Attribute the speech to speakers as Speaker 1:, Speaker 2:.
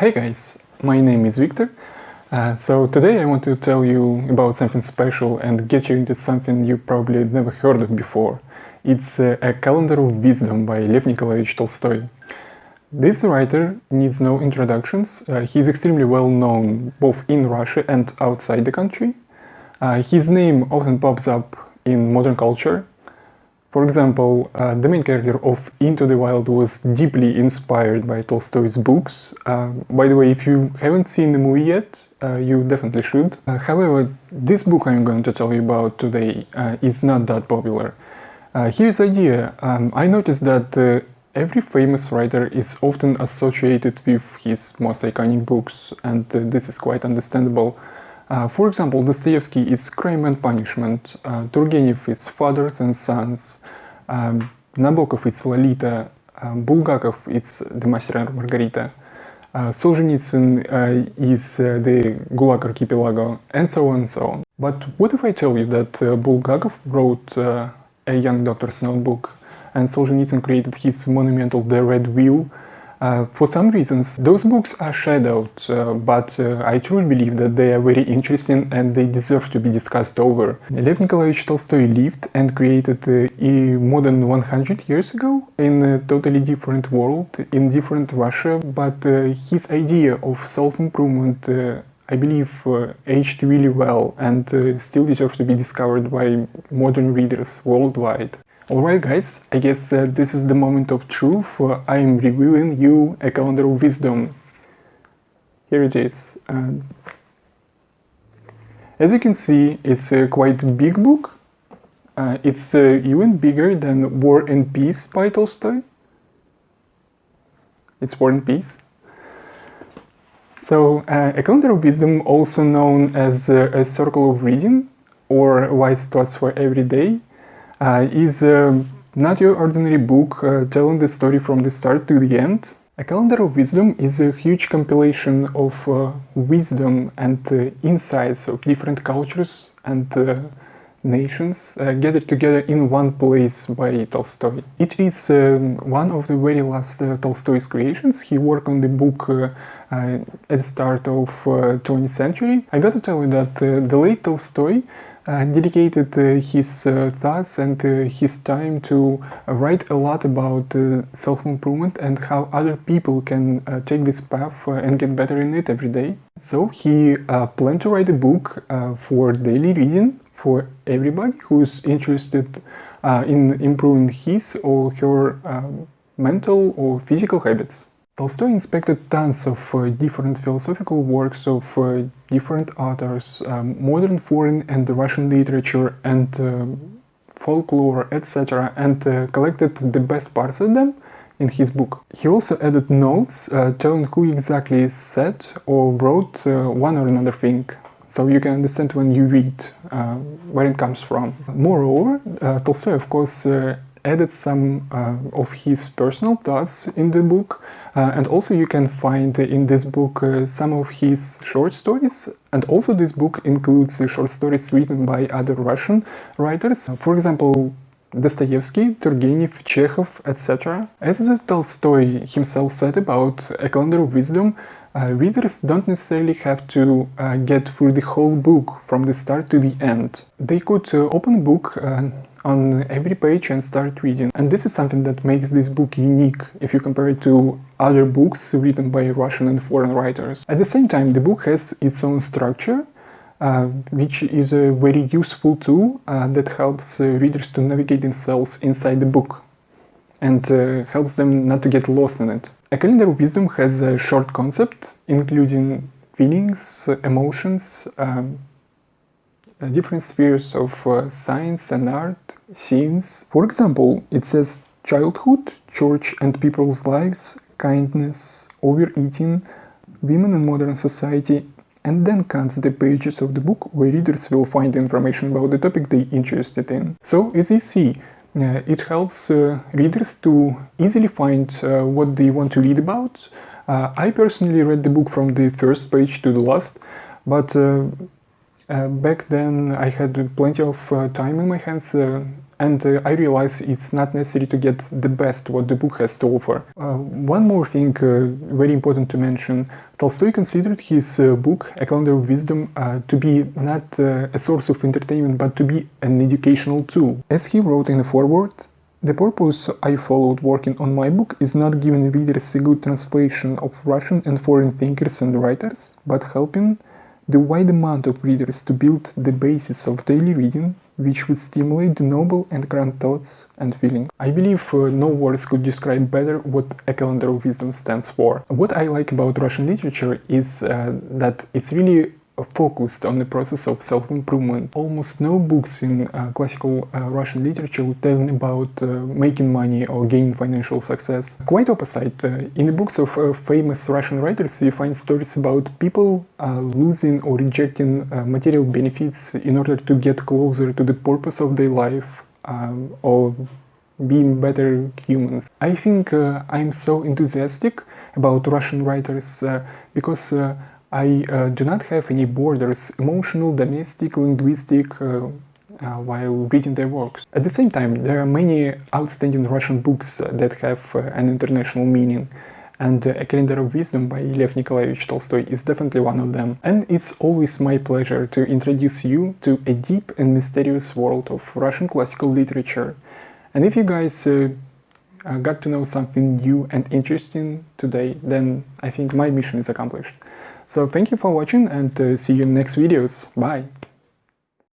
Speaker 1: Hey guys, my name is Victor. So today I want to tell you about something special and get you into something you probably never heard of before. It's a Calendar of Wisdom by Lev Nikolayevich Tolstoy. This writer needs no introductions. He's extremely well known both in Russia and outside the country. His name often pops up in modern culture. For example, the main character of Into the Wild was deeply inspired by Tolstoy's books. By the way, if you haven't seen the movie yet, you definitely should. However, this book I'm going to tell you about today is not that popular. Here's the idea. I noticed that every famous writer is often associated with his most iconic books, and this is quite understandable. For example, Dostoevsky is Crime and Punishment, Turgenev is Fathers and Sons, Nabokov is Lolita, Bulgakov is The Master and Margarita, Solzhenitsyn is the Gulag Archipelago, and so on and so on. But what if I tell you that Bulgakov wrote a young doctor's notebook and Solzhenitsyn created his monumental The Red Wheel? For some reasons, those books are shadowed, but I truly believe that they are very interesting and they deserve to be discussed over. Lev Nikolayevich Tolstoy lived and created more than 100 years ago in a totally different world, in different Russia, but his idea of self-improvement, I believe, aged really well and still deserves to be discovered by modern readers worldwide. Alright guys, I guess this is the moment of truth. I am revealing you a Calendar of Wisdom. Here it is. As you can see, it's a quite big book. It's even bigger than War and Peace by Tolstoy. It's War and Peace. So, a Calendar of Wisdom, also known as a Circle of Reading or Wise Thoughts for Every Day, is not your ordinary book telling the story from the start to the end. A Calendar of Wisdom is a huge compilation of wisdom and insights of different cultures and nations gathered together in one place by Tolstoy. It is one of the very last Tolstoy's creations. He worked on the book at the start of 20th century. I gotta tell you that the late Tolstoy dedicated his thoughts and his time to write a lot about self-improvement and how other people can take this path and get better in it every day. So he planned to write a book for daily reading for everybody who's interested in improving his or her mental or physical habits. Tolstoy inspected tons of different philosophical works of different authors, modern foreign and Russian literature and folklore, etc., and collected the best parts of them in his book. He also added notes telling who exactly said or wrote one or another thing, so you can understand when you read where it comes from. Moreover, Tolstoy, of course, added some of his personal thoughts in the book, and also you can find in this book some of his short stories, and also this book includes short stories written by other Russian writers, for example Dostoevsky, Turgenev, Chekhov, etc. As Tolstoy himself said about A Calendar of Wisdom, readers don't necessarily have to get through the whole book from the start to the end. They could open a book on every page and start reading. And this is something that makes this book unique if you compare it to other books written by Russian and foreign writers. At the same time, the book has its own structure, which is a very useful tool that helps readers to navigate themselves inside the book and helps them not to get lost in it. A Calendar of Wisdom has a short concept, including feelings, emotions, different spheres of science and art, scenes. For example, it says childhood, church and people's lives, kindness, overeating, women in modern society, and then cuts the pages of the book where readers will find information about the topic they're interested in. So, as you see, it helps readers to easily find what they want to read about. I personally read the book from the first page to the last, but back then I had plenty of time in my hands and I realize it's not necessary to get the best what the book has to offer. One more thing very important to mention: Tolstoy considered his book, A Calendar of Wisdom, to be not a source of entertainment, but to be an educational tool. As he wrote in the foreword, "The purpose I followed working on my book is not giving readers a good translation of Russian and foreign thinkers and writers, but helping the wide amount of readers to build the basis of daily reading, which would stimulate the noble and grand thoughts and feelings." I believe no words could describe better what A Calendar of Wisdom stands for. What I like about Russian literature is that it's really focused on the process of self-improvement. Almost no books in classical Russian literature would tell about making money or gaining financial success. Quite opposite, in the books of famous Russian writers you find stories about people losing or rejecting material benefits in order to get closer to the purpose of their life or being better humans. I think I'm so enthusiastic about Russian writers because I do not have any borders, emotional, domestic, linguistic, while reading their works. At the same time, there are many outstanding Russian books that have an international meaning, and A Calendar of Wisdom by Lev Nikolayevich Tolstoy is definitely one of them. And it's always my pleasure to introduce you to a deep and mysterious world of Russian classical literature. And if you guys got to know something new and interesting today, then I think my mission is accomplished. So thank you for watching, and see you in next videos. Bye!